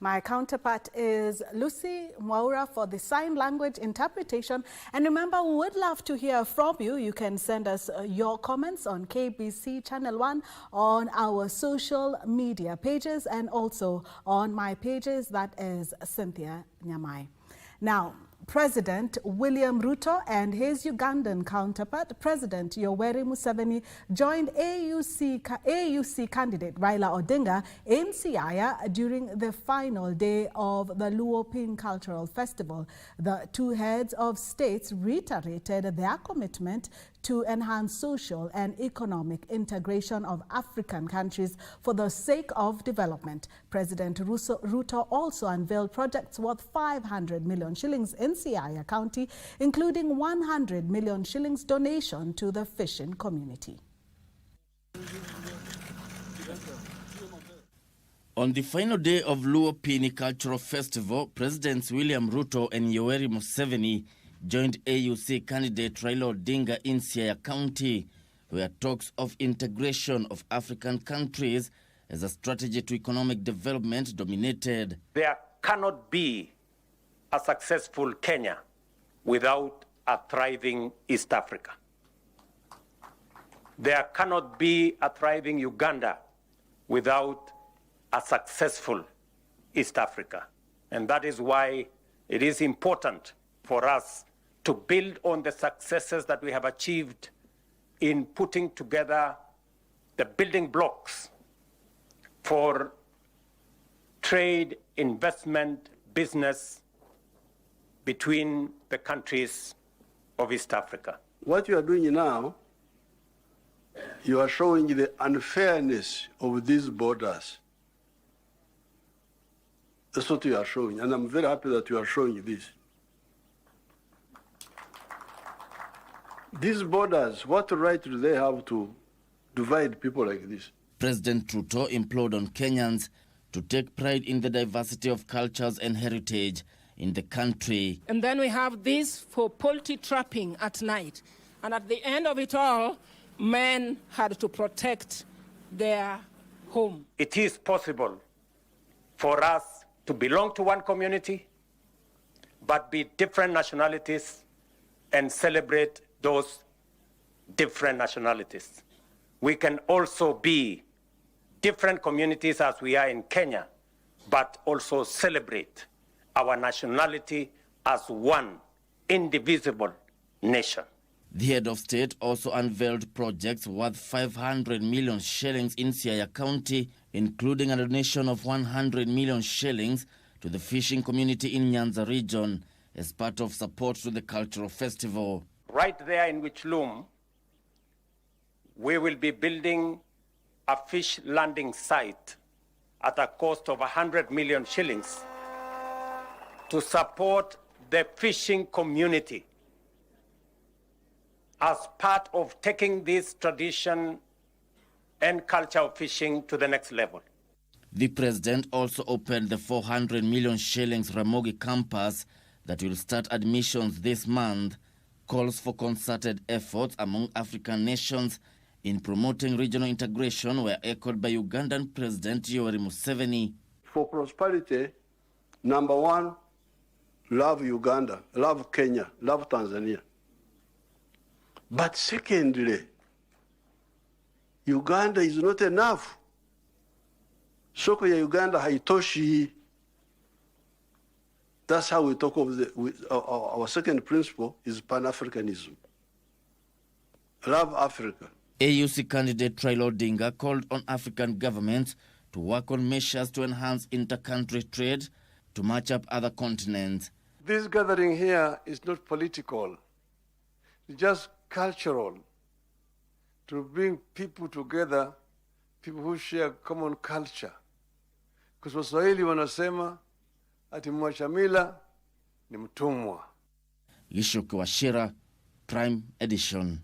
My counterpart is Lucy Mwaura for the sign language interpretation. And remember, we would love to hear from you. You can send us your comments on KBC Channel 1 on our social media pages and also on my pages, that is Cynthia Nyamai. Now, President William Ruto and his Ugandan counterpart, President Yoweri Museveni, joined AUC candidate Raila Odinga in Siaya during the final day of the Luo Cultural Festival. The two heads of states reiterated their commitment to enhance social and economic integration of African countries for the sake of development. President Ruto also unveiled projects worth 500 million shillings in Siaya County, including 100 million shillings donation to the fishing community. On the final day of Luo Cultural Festival, Presidents William Ruto and Yoweri Museveni joined AUC candidate Raila Odinga in Siaya County, where talks of integration of African countries as a strategy to economic development dominated. There cannot be a successful Kenya without a thriving East Africa. There cannot be a thriving Uganda without a successful East Africa. And that is why it is important for us to build on the successes that we have achieved in putting together the building blocks for trade, investment, business between the countries of East Africa. What you are doing now, you are showing the unfairness of these borders. That's what you are showing, and I'm very happy that you are showing this. These borders, what right do they have to divide people like this? President Ruto implored on Kenyans to take pride in the diversity of cultures and heritage in the country. And then we have this for poultry trapping at night. And at the end of it all, men had to protect their home. It is possible for us to belong to one community, but be different nationalities and celebrate those different nationalities. We can also be different communities as we are in Kenya, but also celebrate our nationality as one indivisible nation. The head of state also unveiled projects worth 500 million shillings in Siaya County, including a donation of 100 million shillings to the fishing community in Nyanza region as part of support to the cultural festival. Right there in Wichloom, we will be building a fish landing site at a cost of 100 million shillings to support the fishing community as part of taking this tradition and culture of fishing to the next level. The president also opened the 400 million shillings Ramogi campus that will start admissions this month. Calls for concerted efforts among African nations in promoting regional integration were echoed by Ugandan President Yoweri Museveni. For prosperity, number one, love Uganda, love Kenya, love Tanzania. But secondly, Uganda is not enough. Soko ya Uganda haitoshi. That's how we talk of our second principle is Pan-Africanism. Love Africa. AUC candidate Raila Odinga called on African governments to work on measures to enhance inter-country trade to match up other continents. This gathering here is not political. It's just cultural. To bring people together, people who share common culture. Because Waswahili wanasema ati mwacha mila ni mtumwa. Gishoke Washira, Prime Edition.